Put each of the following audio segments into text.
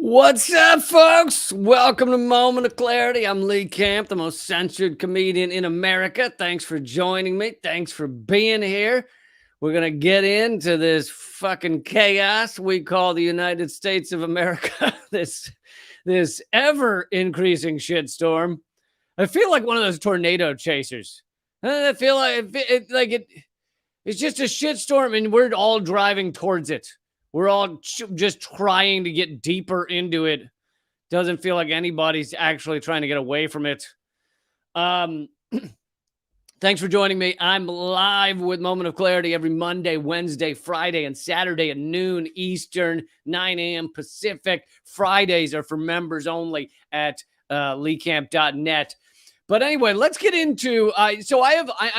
What's up, folks? Welcome to Moment of Clarity. I'm Lee Camp, the most censored comedian in America. Thanks for joining me. Thanks for being here. We're going to get into this fucking chaos we call the United States of America. this ever increasing shitstorm. I feel like one of those tornado chasers. I feel like it's just a shitstorm and we're all driving towards it. We're all just trying to get deeper into it. Doesn't feel like anybody's actually trying to get away from it. Thanks for joining me. I'm live with Moment of Clarity every Monday, Wednesday, Friday, and Saturday at noon Eastern, 9 a.m. Pacific. Fridays are for members only at leecamp.net. But anyway, let's get into. I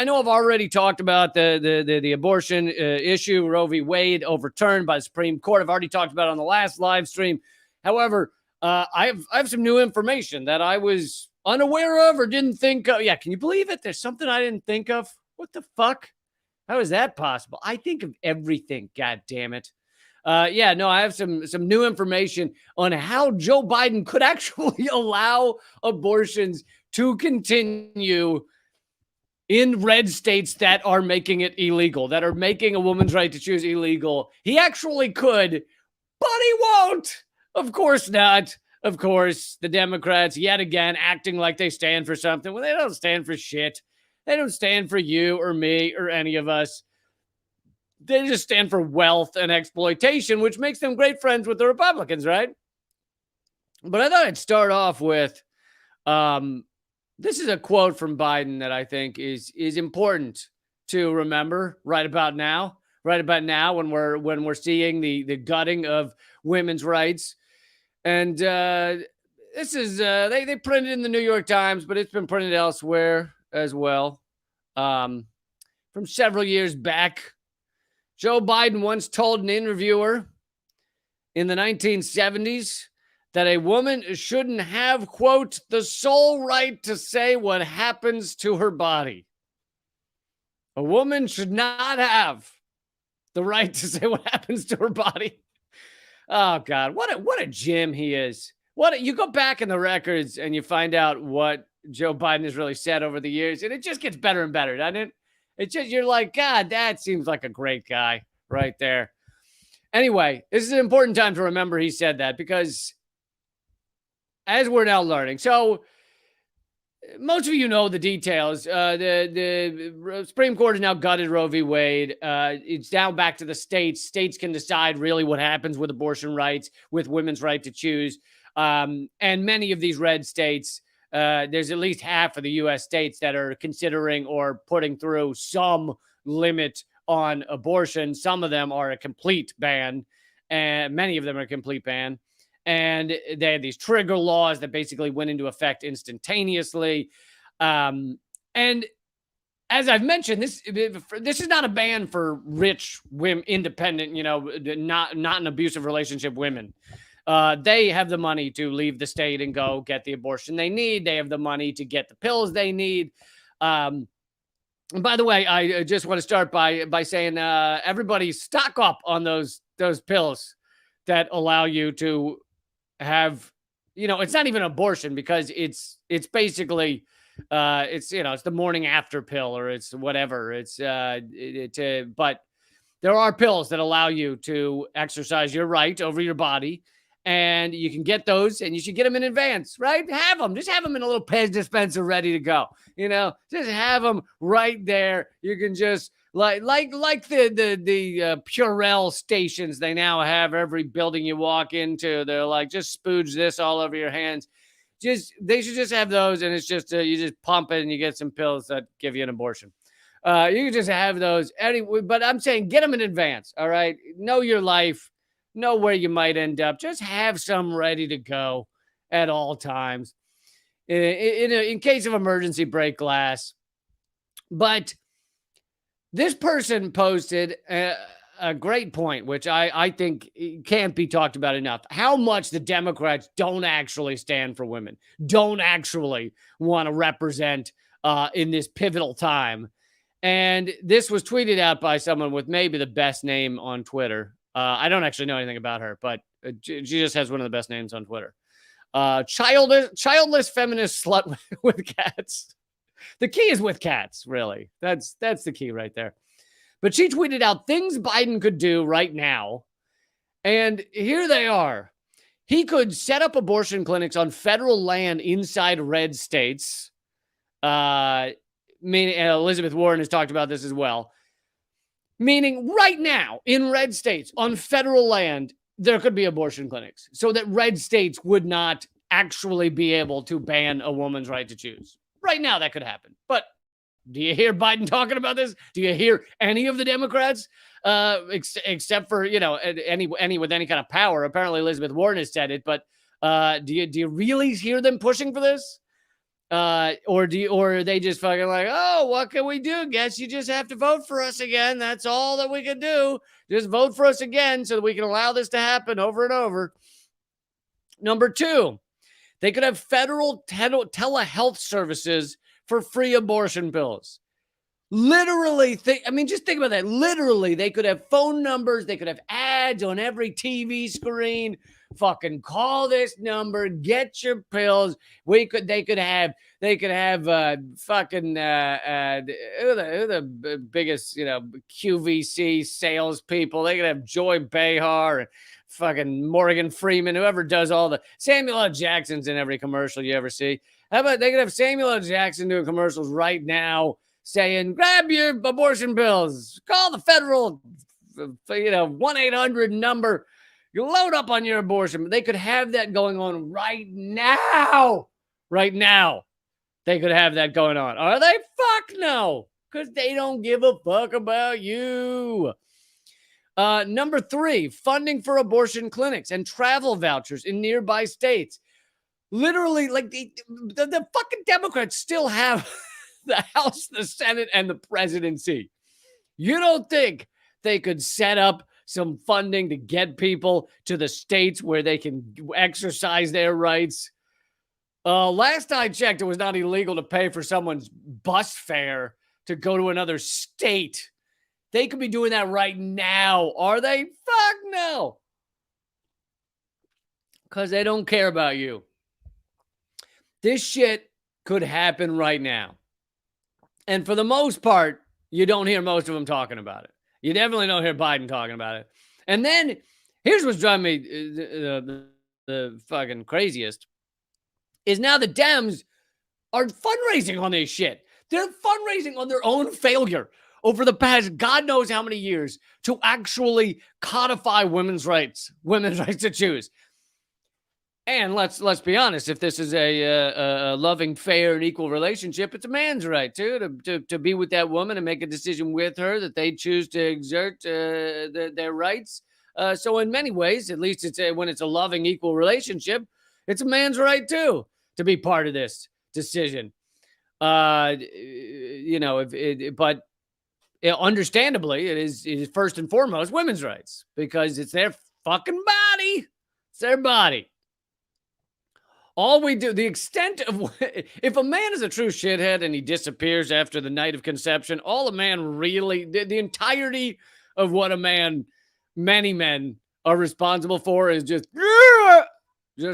know I've already talked about the abortion issue, Roe v. Wade overturned by the Supreme Court. I've already talked about it on the last live stream. However, I have some new information that I was unaware of or didn't think of. Yeah, can you believe it? There's something I didn't think of. What the fuck? How is that possible? I think of everything. God damn it. I have some new information on how Joe Biden could actually allow abortions to continue in red states that are making it illegal, that are making a woman's right to choose illegal. He actually could, but he won't. Of course not. Of course, the Democrats, yet again, acting like they stand for something when they don't stand for shit. They don't stand for you or me or any of us. They just stand for wealth and exploitation, which makes them great friends with the Republicans, right? But I thought I'd start off with this is a quote from Biden that I think is important to remember right about now. Right about now, when we're seeing the gutting of women's rights, and this is they printed in the New York Times, but it's been printed elsewhere as well. From several years back, Joe Biden once told an interviewer in the 1970s that a woman shouldn't have, quote, the sole right to say what happens to her body. A woman should not have the right to say what happens to her body. Oh, God, what a Jim he is. You go back in the records and you find out what Joe Biden has really said over the years, and it just gets better and better, doesn't it? It's just, you're like, God, that seems like a great guy right there. Anyway, this is an important time to remember he said that, because as we're now learning, so most of you know the details. The Supreme Court has now gutted Roe v. Wade. It's now back to the states. States can decide really what happens with abortion rights, with women's right to choose. And many of these red states, there's at least half of the U.S. states that are considering or putting through some limit on abortion. Some of them are a complete ban, and many of them are a complete ban. And they had these trigger laws that basically went into effect instantaneously. And as I've mentioned, this is not a ban for rich women, independent, not an abusive relationship women. They have the money to leave the state and go get the abortion they need. They have the money to get the pills they need. And by the way, I just want to start by saying everybody stock up on those pills that allow you to have, it's not even abortion, because it's basically it's the morning after pill, or it's whatever. But there are pills that allow you to exercise your right over your body, and you can get those, and you should get them in advance, right? Just have them in a little pen dispenser ready to go. Just have them right there. You can just like the Purell stations they now have every building you walk into. They're like, just spooge this all over your hands. They should just have those, and it's just you just pump it and you get some pills that give you an abortion. You can just have those anyway, but I'm saying get them in advance. All right, know your life, know where you might end up. Just have some ready to go at all times in case of emergency, break glass. But this person posted a great point, which I think can't be talked about enough. How much the Democrats don't actually stand for women, don't actually want to represent in this pivotal time. And this was tweeted out by someone with maybe the best name on Twitter. I don't actually know anything about her, but she just has one of the best names on Twitter. Childless feminist slut with cats. The key is with cats, really. That's the key right there. But she tweeted out things Biden could do right now. And here they are. He could set up abortion clinics on federal land inside red states. Meaning Elizabeth Warren has talked about this as well. Meaning right now in red states on federal land, there could be abortion clinics so that red states would not actually be able to ban a woman's right to choose. Right now, that could happen. But do you hear Biden talking about this? Do you hear any of the Democrats, except for, any with any kind of power? Apparently, Elizabeth Warren has said it, but do you really hear them pushing for this? Or are they just fucking like, oh, what can we do? Guess you just have to vote for us again. That's all that we can do. Just vote for us again so that we can allow this to happen over and over. Number 2, they could have federal telehealth services for free abortion pills. Literally, just think about that. Literally, they could have phone numbers. They could have ads on every TV screen. Fucking call this number, get your pills. They could have fucking who the biggest QVC salespeople. They could have Joy Behar and fucking Morgan Freeman, whoever does all the Samuel L. Jackson's in every commercial you ever see. How about they could have Samuel L. Jackson doing commercials right now saying, grab your abortion pills, call the federal 1-800 number. You load up on your abortion. They could have that going on right now. Right now. They could have that going on. Are they? Fuck no. Because they don't give a fuck about you. Number 3, funding for abortion clinics and travel vouchers in nearby states. Literally, like the fucking Democrats still have the House, the Senate, and the presidency. You don't think they could set up some funding to get people to the states where they can exercise their rights? Last I checked, it was not illegal to pay for someone's bus fare to go to another state. They could be doing that right now. Are they? Fuck no. Because they don't care about you. This shit could happen right now. And for the most part, you don't hear most of them talking about it. You definitely don't hear Biden talking about it. And then here's what's driving me the fucking craziest is now the Dems are fundraising on this shit. They're fundraising on their own failure over the past God knows how many years to actually codify women's rights to choose. And let's be honest, if this is a loving, fair, and equal relationship, it's a man's right too to be with that woman and make a decision with her that they choose to exert their rights. So in many ways, at least when it's a loving, equal relationship, it's a man's right too to be part of this decision. But understandably, it is first and foremost women's rights because it's their fucking body. It's their body. All we do, the extent of, if a man is a true shithead and he disappears after the night of conception, all a man really, the entirety of what many men are responsible for is just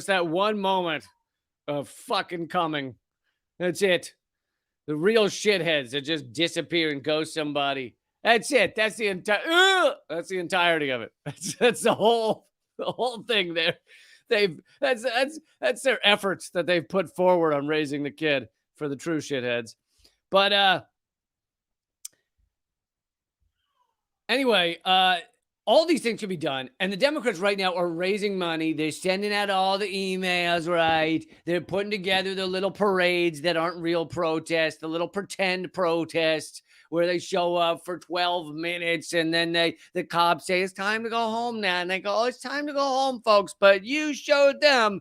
that one moment of fucking coming. That's it. The real shitheads that just disappear and ghost somebody. That's it. That's the entirety of it. That's the whole thing there. That's their efforts that they've put forward on raising the kid for the true shitheads. But anyway, all these things should be done. And the Democrats right now are raising money. They're sending out all the emails, right? They're putting together the little parades that aren't real protests, the little pretend protests where they show up for 12 minutes and then the cops say, it's time to go home now. And they go, oh, it's time to go home, folks. But you showed them.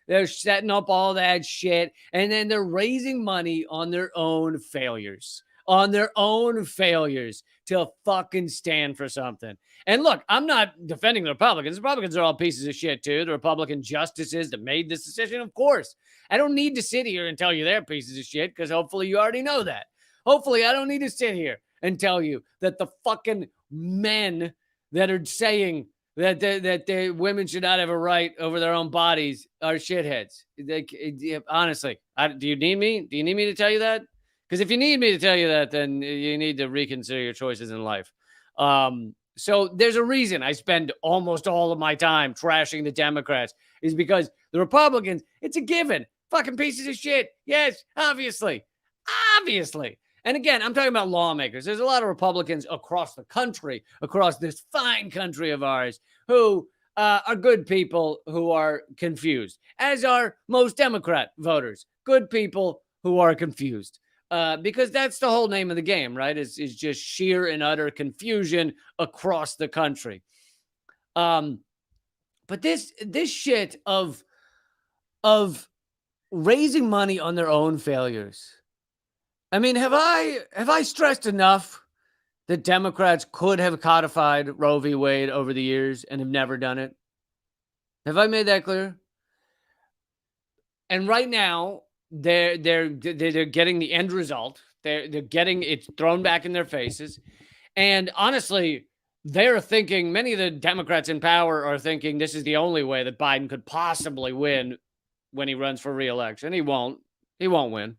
They're setting up all that shit. And then they're raising money on their own failures. To fucking stand for something. And look, I'm not defending the Republicans. The Republicans are all pieces of shit too. The Republican justices that made this decision, of course. I don't need to sit here and tell you they're pieces of shit because hopefully you already know that. Hopefully I don't need to sit here and tell you that the fucking men that are saying that the women should not have a right over their own bodies are shitheads. Honestly, do you need me? Do you need me to tell you that? Because if you need me to tell you that, then you need to reconsider your choices in life. So there's a reason I spend almost all of my time trashing the Democrats, is because the Republicans, it's a given. Fucking pieces of shit. Yes, obviously. Obviously. And again, I'm talking about lawmakers. There's a lot of Republicans across the country, across this fine country of ours, who are good people who are confused, as are most Democrat voters. Good people who are confused. Because that's the whole name of the game, right? Is just sheer and utter confusion across the country. But this shit of raising money on their own failures. I mean, have I stressed enough that Democrats could have codified Roe v. Wade over the years and have never done it? Have I made that clear? And right now, they're getting the end result. They're getting it thrown back in their faces. And honestly, they're thinking, many of the Democrats in power are thinking this is the only way that Biden could possibly win when he runs for re-election. He won't win.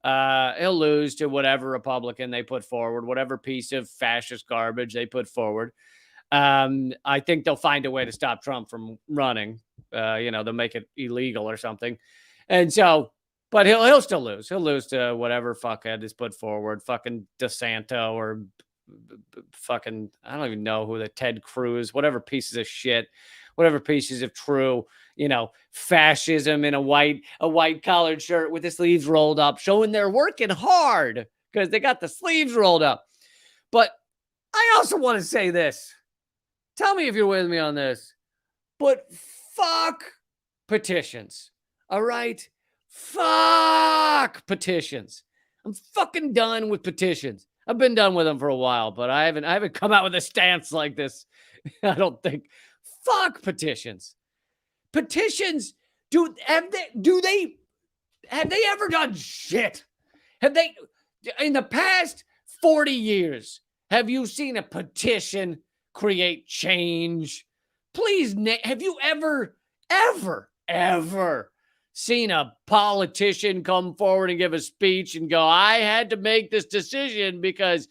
He'll lose to whatever Republican they put forward, whatever piece of fascist garbage they put forward. I think they'll find a way to stop Trump from running. They'll make it illegal or something. And so, but he'll still lose. He'll lose to whatever fuckhead is put forward, fucking DeSanto or fucking, I don't even know who, the Ted Cruz, whatever pieces of shit, whatever pieces of true, fascism in a white collared shirt with the sleeves rolled up, showing they're working hard because they got the sleeves rolled up. But I also want to say this. Tell me if you're with me on this. But fuck petitions. All right? Fuck petitions. I'm fucking done with petitions. I've been done with them for a while, but I haven't come out with a stance like this. I don't think. Fuck petitions. Petitions, have they ever done shit? Have they, in the past 40 years, have you seen a petition create change? Please, have you ever seen a politician come forward and give a speech and go, I had to make this decision because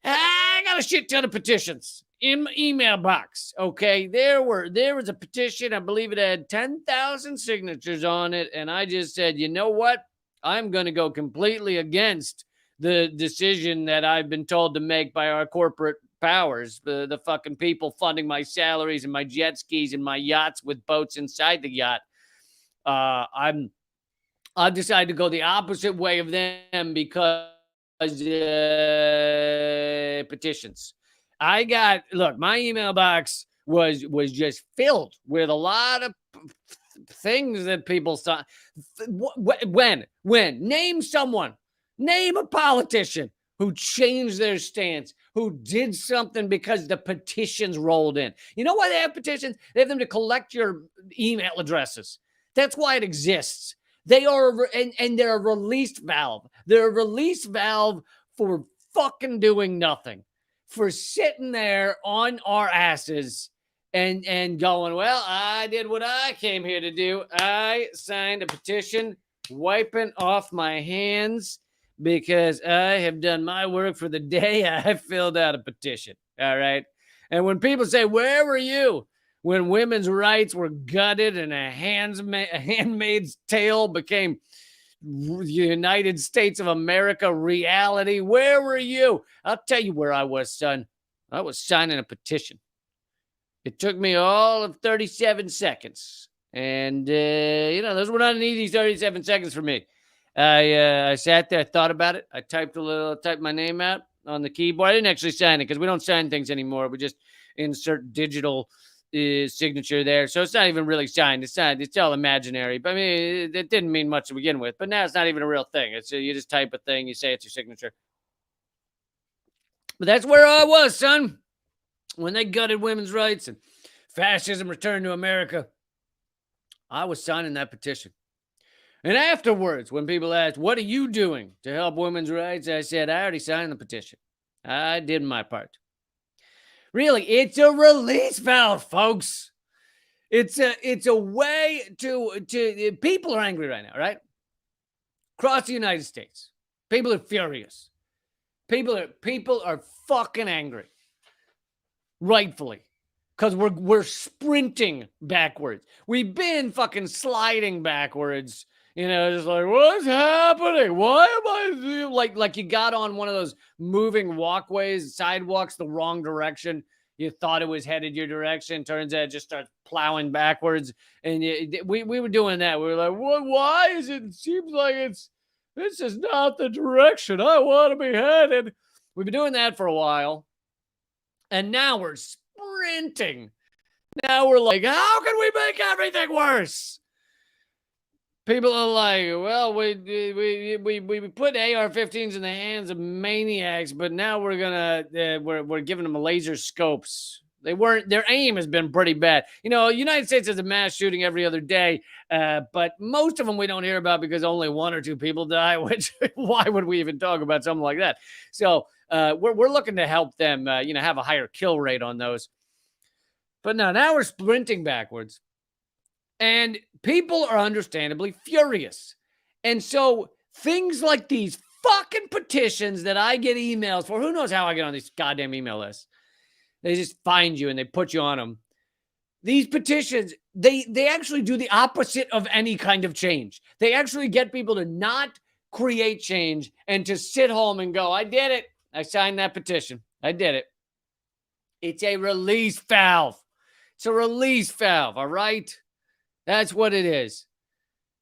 I got a shit ton of petitions in my email box. Okay, there was a petition. I believe it had 10,000 signatures on it, and I just said, you know what? I'm going to go completely against the decision that I've been told to make by our corporate powers, the fucking people funding my salaries and my jet skis and my yachts with boats inside the yacht. I've decided to go the opposite way of them because petitions. My email box was just filled with a lot of things that people saw. When name a politician who changed their stance, who did something because the petitions rolled in. You know why they have petitions? They have them to collect your email addresses. That's why it exists. They are, and they're a release valve. They're a release valve for fucking doing nothing, for sitting there on our asses and going, well, I did what I came here to do. I signed a petition, wiping off my hands because I have done my work for the day. I filled out a petition. All right. And when people say, where were you when women's rights were gutted and a handmaid's tale became the United States of America reality? Where were you? I'll tell you where I was, son. I was signing a petition. It took me all of 37 seconds. And, those were not an easy 37 seconds for me. I sat there, I thought about it. I typed my name out on the keyboard. I didn't actually sign it because we don't sign things anymore. We just insert digital signature there. So it's not even really signed. It's all imaginary. But I mean, it didn't mean much to begin with. But now it's not even a real thing. It's you just type a thing, you say it's your signature. But that's where I was, son. When they gutted women's rights and fascism returned to America, I was signing that petition. And afterwards, when people asked, what are you doing to help women's rights? I said, I already signed the petition. I did my part. Really, it's a release valve, folks. It's a way to people are angry right now, right? Across the United States. People are furious. People are fucking angry. Rightfully. Because we're sprinting backwards. We've been fucking sliding backwards. Just like, what's happening? Why am I like you got on one of those moving walkways, sidewalks, the wrong direction. You thought it was headed your direction. Turns out it just starts plowing backwards. And we were doing that. We were like, what? Why is it? It seems like this is not the direction I want to be headed. We've been doing that for a while. And now we're sprinting. Now we're like, how can we make everything worse? People are like, well, we put AR-15s in the hands of maniacs, but now we're gonna we're giving them laser scopes. Their aim has been pretty bad. United States has a mass shooting every other day, but most of them we don't hear about because only one or two people die. Which why would we even talk about something like that? So we're looking to help them, have a higher kill rate on those. But now we're sprinting backwards. And people are understandably furious. And so things like these fucking petitions that I get emails for, who knows how I get on these goddamn email lists. They just find you and they put you on them. These petitions, they actually do the opposite of any kind of change. They actually get people to not create change and to sit home and go, I did it. I signed that petition. I did it. It's a release valve. It's a release valve, all right? That's what it is.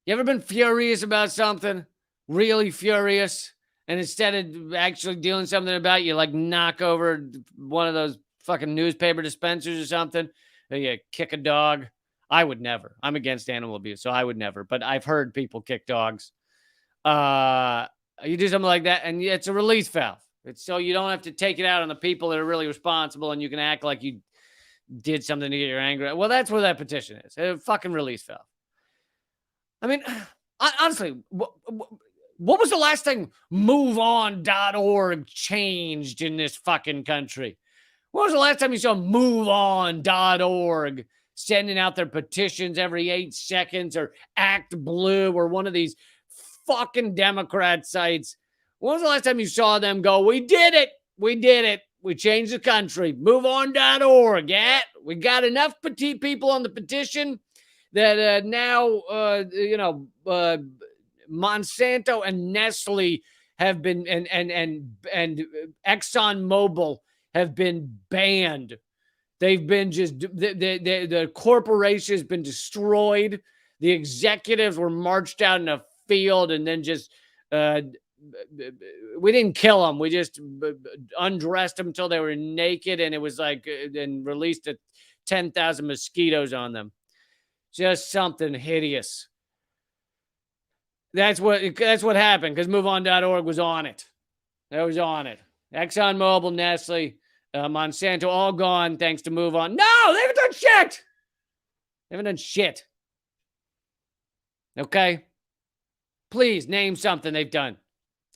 You ever been furious about something? Really furious? And instead of actually doing something about it, you like knock over one of those fucking newspaper dispensers or something? Or you kick a dog? I would never. I'm against animal abuse, so I would never. But I've heard people kick dogs. You do something like that, and it's a release valve. It's so you don't have to take it out on the people that are really responsible, and you can act like you did something to get your anger. Well, that's where that petition is. A fucking release valve. I mean, honestly, what was the last thing MoveOn.org changed in this fucking country? When was the last time you saw MoveOn.org sending out their petitions every 8 seconds, or Act Blue, or one of these fucking Democrat sites? When was the last time you saw them go, we did it. We did it. We changed the country. MoveOn.org. Yeah, we got enough petite people on the petition that now, Monsanto and Nestle have been, and ExxonMobil have been banned. They've been just, the corporation has been destroyed. The executives were marched out in a field and then just, we didn't kill them. We just undressed them until they were naked, and it was like, and released 10,000 mosquitoes on them. Just something hideous. That's what happened because MoveOn.org was on it. That was on it. ExxonMobil, Nestle, Monsanto, all gone thanks to MoveOn. No, they haven't done shit. They haven't done shit. Okay? Please name something they've done.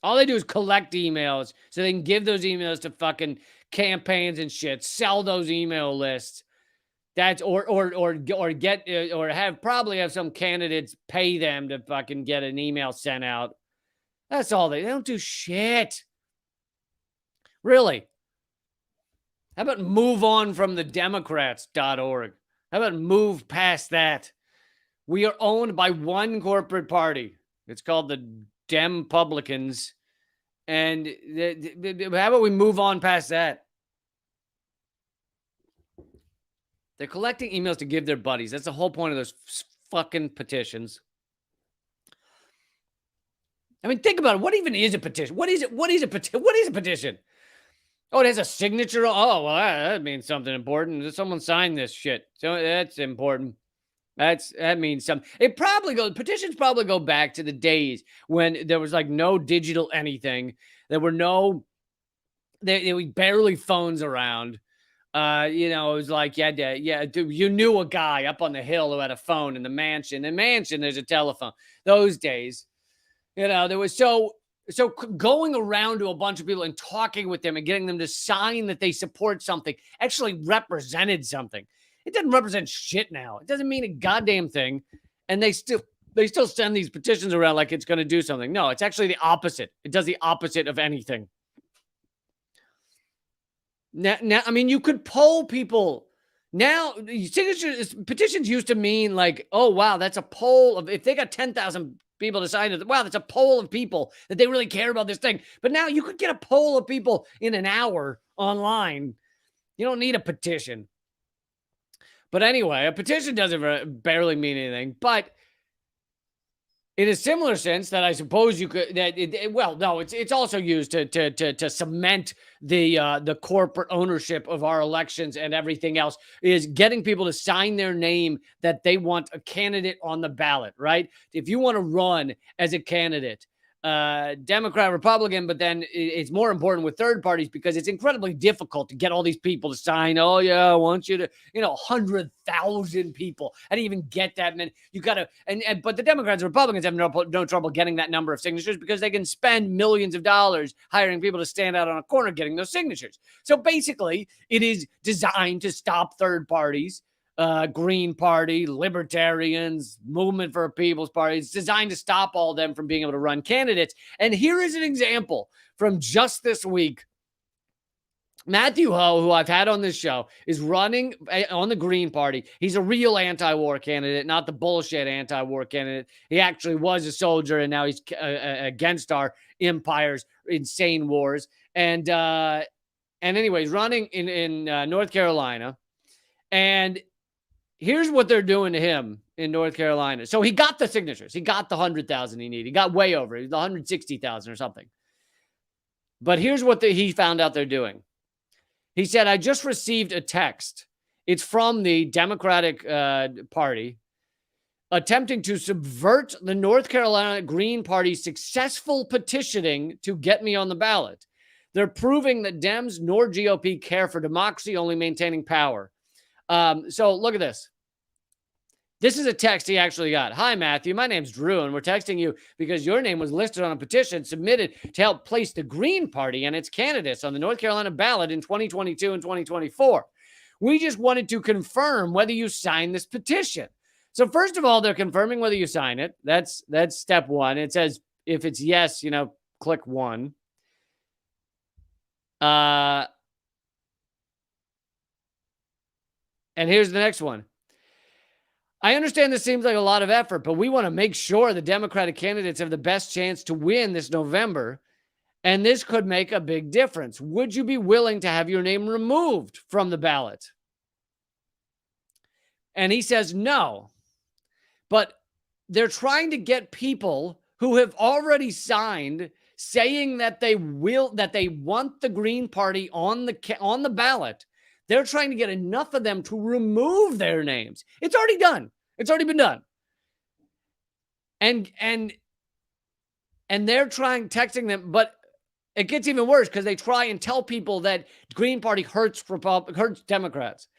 All they do is collect emails so they can give those emails to fucking campaigns and shit. Sell those email lists. That's or get or have some candidates pay them to fucking get an email sent out. That's all they don't do shit. Really. How about move on from the Democrats.org? How about move past that? We are owned by one corporate party. It's called the Dempublicans. And how about we move on past that? They're collecting emails to give their buddies. That's the whole point of those fucking petitions. I mean, think about it. What even is a petition? What is it? What is a petition? What is a petition? Oh, it has a signature. Oh, well, that means something important. Someone signed this shit. So that's important. That means something. Petitions probably go back to the days when there was like no digital anything. There were there was barely phones around. It was like, you knew a guy up on the hill who had a phone in the mansion. In the mansion, there's a telephone. Those days, there was So going around to a bunch of people and talking with them and getting them to sign that they support something actually represented something. It doesn't represent shit now. It doesn't mean a goddamn thing. And they still send these petitions around like it's going to do something. No, it's actually the opposite. It does the opposite of anything. Now, I mean, you could poll people. Now, signatures, petitions used to mean like, oh, wow, that's a poll of, if they got 10,000 people to sign it, wow, that's a poll of people that they really care about this thing. But now you could get a poll of people in an hour online. You don't need a petition. But anyway, a petition doesn't barely mean anything. But in a similar sense, that I suppose you could, it's also used to cement the corporate ownership of our elections and everything else, is getting people to sign their name that they want a candidate on the ballot, right? If you want to run as a candidate, Democrat, Republican, but then it's more important with third parties because it's incredibly difficult to get all these people to sign. Oh yeah, I want you to, 100,000 people. I didn't even get that many. You got to, but the Democrats and Republicans have no trouble getting that number of signatures because they can spend millions of dollars hiring people to stand out on a corner getting those signatures. So basically, it is designed to stop third parties. Green Party, Libertarians, Movement for a People's Party. It's designed to stop all of them from being able to run candidates. And here is an example from just this week. Matthew Ho, who I've had on this show, is running on the Green Party. He's a real anti-war candidate, not the bullshit anti-war candidate. He actually was a soldier, and now he's against our empire's insane wars. And anyway, he's running in North Carolina. And here's what they're doing to him in North Carolina. So he got the signatures. He got the 100,000 he needed. He got way over it, the 160,000 or something. But here's what he found out they're doing. He said, I just received a text. It's from the Democratic Party attempting to subvert the North Carolina Green Party's successful petitioning to get me on the ballot. They're proving that Dems nor GOP care for democracy, only maintaining power. So look at this. This is a text he actually got. Hi, Matthew. My name's Drew, and we're texting you because your name was listed on a petition submitted to help place the Green Party and its candidates on the North Carolina ballot in 2022 and 2024. We just wanted to confirm whether you signed this petition. So first of all, they're confirming whether you sign it. That's step one. It says if it's yes, click 1. And here's the next one. I understand this seems like a lot of effort, but we want to make sure the Democratic candidates have the best chance to win this November, and this could make a big difference. Would you be willing to have your name removed from the ballot? And he says no. But they're trying to get people who have already signed saying that they want the Green Party on the ballot. They're trying to get enough of them to remove their names. It's already done. It's already been done. And they're texting them, but it gets even worse because they try and tell people that Green Party hurts Democrats.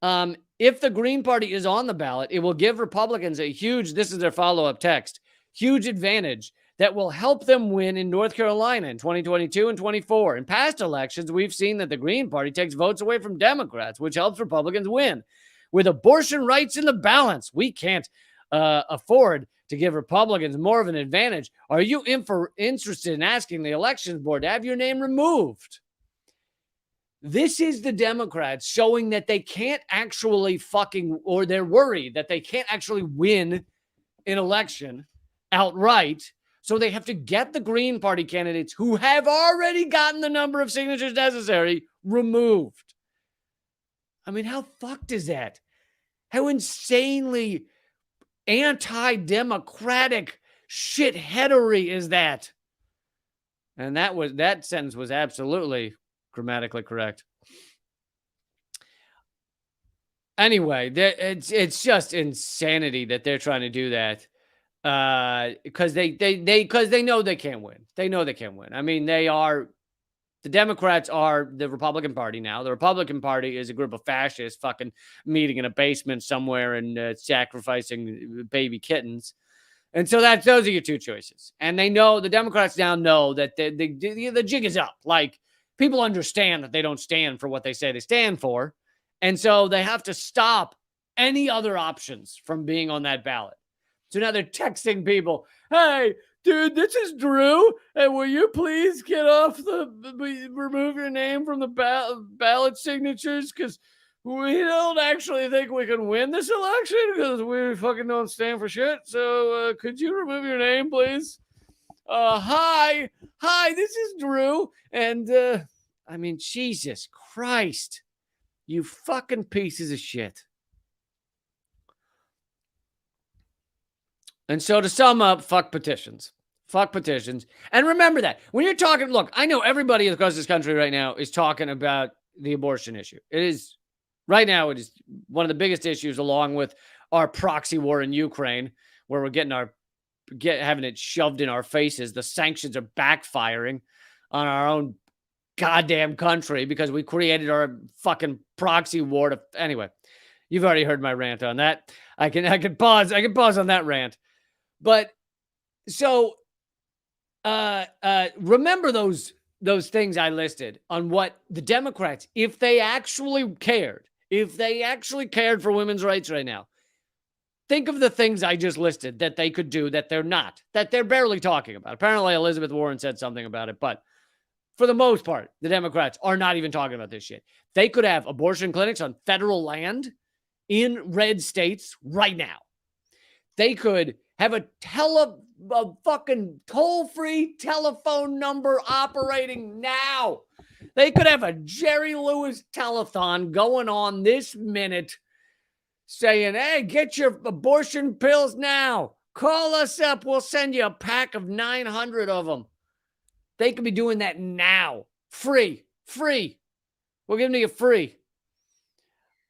If the Green Party is on the ballot, it will give Republicans a huge, this is their follow-up text, huge advantage that will help them win in North Carolina in 2022 and 24. In past elections, we've seen that the Green Party takes votes away from Democrats, which helps Republicans win. With abortion rights in the balance, we can't afford to give Republicans more of an advantage. Are you interested in asking the elections board to have your name removed? This is the Democrats showing that they can't actually or they're worried that they can't actually win an election outright. So they have to get the Green Party candidates who have already gotten the number of signatures necessary removed. I mean, how fucked is that? How insanely anti-democratic shitheadery is that? And that sentence was absolutely grammatically correct. Anyway, it's just insanity that they're trying to do that. Because they know they can't win. They know they can't win. I mean, the Democrats are the Republican Party now. The Republican Party is a group of fascists fucking meeting in a basement somewhere and sacrificing baby kittens. And so those are your two choices. And they know, the Democrats now know that the jig is up. Like, people understand that they don't stand for what they say they stand for. And so they have to stop any other options from being on that ballot. So now they're texting people, hey, dude, this is Drew. And will you please get off remove your name from the ballot signatures? Because we don't actually think we can win this election because we fucking don't stand for shit. So could you remove your name, please? Hi, this is Drew. And I mean, Jesus Christ, you fucking pieces of shit. And so to sum up, fuck petitions. Fuck petitions. And remember that when you're talking, look, I know everybody across this country right now is talking about the abortion issue. It is, right now, it is one of the biggest issues, along with our proxy war in Ukraine, where we're having it shoved in our faces. The sanctions are backfiring on our own goddamn country because we created our fucking proxy war to, anyway, you've already heard my rant on that. I can pause on that rant. But so remember those things I listed on what the Democrats, if they actually cared for women's rights right now, think of the things I just listed that they could do that they're barely talking about. Apparently Elizabeth Warren said something about it, but for the most part, the Democrats are not even talking about this shit. They could have abortion clinics on federal land in red states right now. They could have a fucking toll-free telephone number operating now. They could have a Jerry Lewis telethon going on this minute saying, hey, get your abortion pills now. Call us up. We'll send you a pack of 900 of them. They could be doing that now. Free. We'll give them to you free.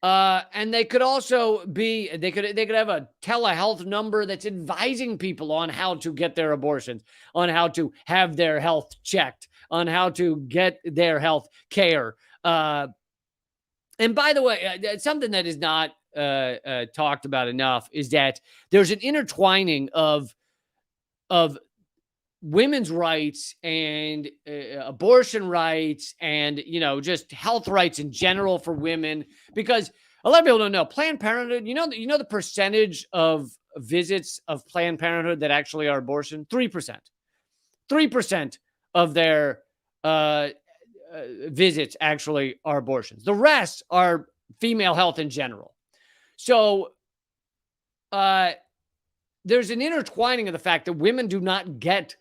And they could also be, they could have a telehealth number that's advising people on how to get their abortions, on how to have their health checked, on how to get their health care. And by the way, something that is not talked about enough is that there's an intertwining of women's rights and abortion rights and, just health rights in general for women, because a lot of people don't know Planned Parenthood. You know the percentage of visits of Planned Parenthood that actually are abortion? 3% of their visits actually are abortions. The rest are female health in general. So there's an intertwining of the fact that women do not get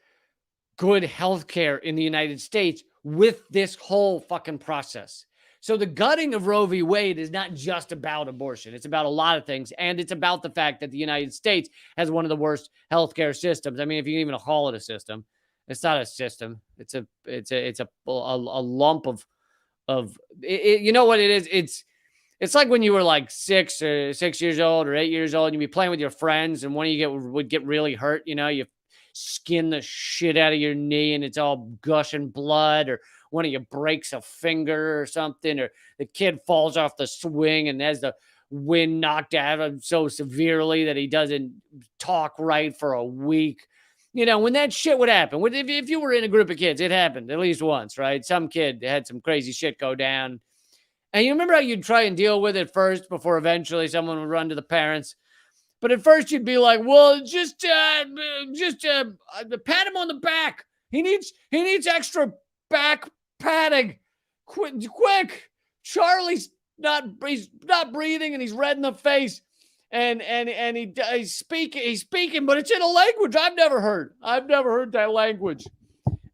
good health care in the United States with this whole fucking process. So the gutting of Roe v. Wade is not just about abortion. It's about a lot of things. And it's about the fact that the United States has one of the worst healthcare systems. I mean, if you can even call it a system, it's not a system. It's a lump of it, you know what it is? It's like when you were like 6 years old or 8 years old, and you'd be playing with your friends, and one of you would get really hurt. You skin the shit out of your knee and it's all gushing blood, or one of you breaks a finger or something, or the kid falls off the swing and has the wind knocked out of him so severely that he doesn't talk right for a week. When that shit would happen, if you were in a group of kids, it happened at least once, right? Some kid had some crazy shit go down. And you remember how you'd try and deal with it first before eventually someone would run to the parents. But at first you'd be like, well, just pat him on the back. He needs extra back padding. Quick. Charlie's he's not breathing and he's red in the face. And he's speaking, but it's in a language I've never heard. I've never heard that language.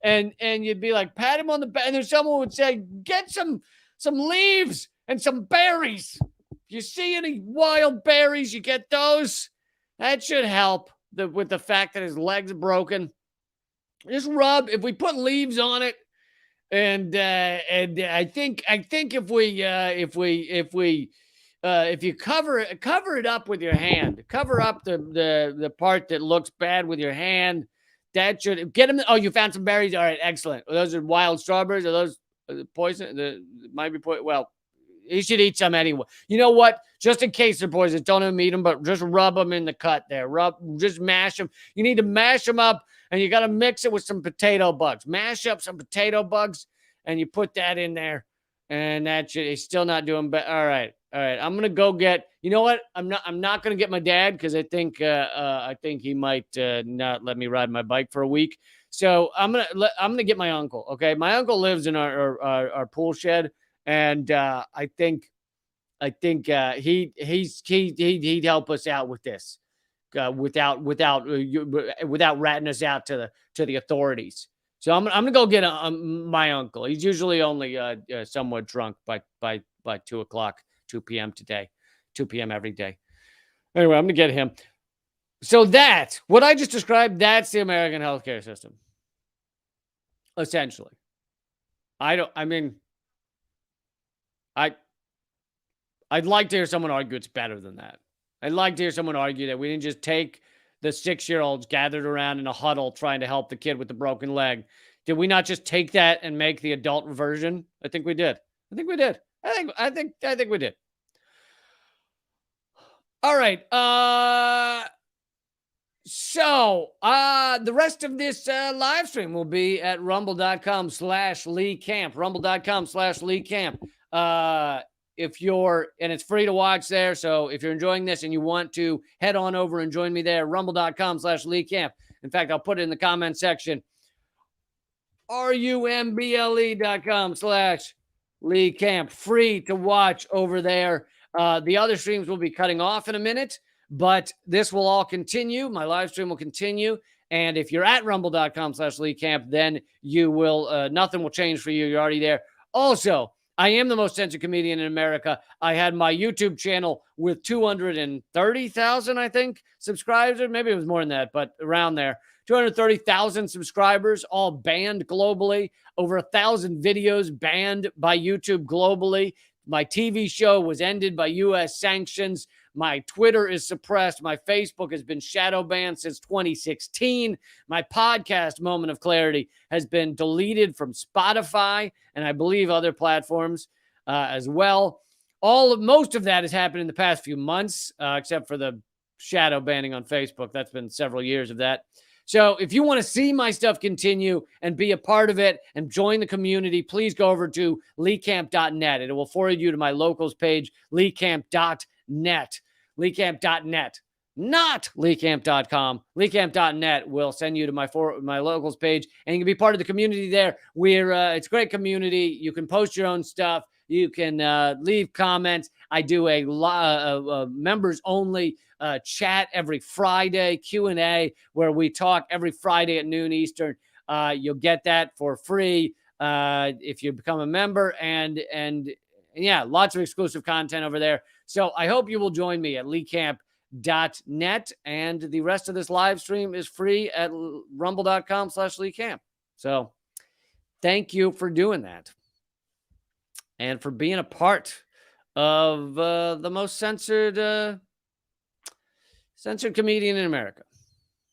And you'd be like, pat him on the back. And then someone would say, get some leaves and some berries. You see any wild berries, you get those. That should help with the fact that his leg's broken. Just rub. If we put leaves on it, and I think if you cover it up with your hand, cover up the part that looks bad with your hand, that should get him. Oh, you found some berries. All right, excellent. Those are wild strawberries. Are those poison? Might be poison. Well, he should eat some anyway. You know what? Just in case they're poisonous, don't even eat them, but just rub them in the cut there. Just mash them. You need to mash them up, and you got to mix it with some potato bugs. Mash up some potato bugs, and you put that in there, and he's still not doing better. All right. I'm gonna go get. You know what? I'm not gonna get my dad because I think he might not let me ride my bike for a week. So I'm gonna get my uncle. Okay, my uncle lives in our pool shed, and I think he'd help us out with this without ratting us out to the authorities. So I'm gonna go get my uncle. He's usually only somewhat drunk by 2 o'clock. 2 p.m. today, 2 p.m. every day. Anyway, I'm going to get him. So what I just described, that's the American healthcare system. Essentially. I'd like to hear someone argue it's better than that. I'd like to hear someone argue that we didn't just take the 6-year-olds gathered around in a huddle trying to help the kid with the broken leg. Did we not just take that and make the adult version? I think we did. I think we did. All right. So the rest of this live stream will be at rumble.com/Lee Camp. Rumble.com/Lee Camp. And it's free to watch there. So if you're enjoying this and you want to head on over and join me there, rumble.com/Lee Camp. In fact, I'll put it in the comment section. rumble.com/Lee Camp. Free to watch over there. The other streams will be cutting off in a minute, but this will all continue. My live stream will continue. And if you're at rumble.com/Lee Camp, then you will, nothing will change for you. You're already there. Also, I am the most censored comedian in America. I had my YouTube channel with 230,000, I think, subscribers. Maybe it was more than that, but around there. 230,000 subscribers, all banned globally. Over 1,000 videos banned by YouTube globally. My TV show was ended by U.S. sanctions. My Twitter is suppressed. My Facebook has been shadow banned since 2016. My podcast, Moment of Clarity, has been deleted from Spotify and I believe other platforms as well. Most of that has happened in the past few months, except for the shadow banning on Facebook. That's been several years of that. So if you want to see my stuff continue and be a part of it and join the community, please go over to leecamp.net. It will forward you to my locals page, leecamp.net. Leecamp.net, not leecamp.com. Leecamp.net will send you to my locals page, and you can be part of the community there. It's a great community. You can post your own stuff. You can leave comments. I do a members only chat every Friday, Q&A, where we talk every Friday at noon Eastern. You'll get that for free if you become a member, and yeah, lots of exclusive content over there. So I hope you will join me at leecamp.net, and the rest of this live stream is free at rumble.com/Lee Camp. So thank you for doing that and for being a part of the most censored comedian in America.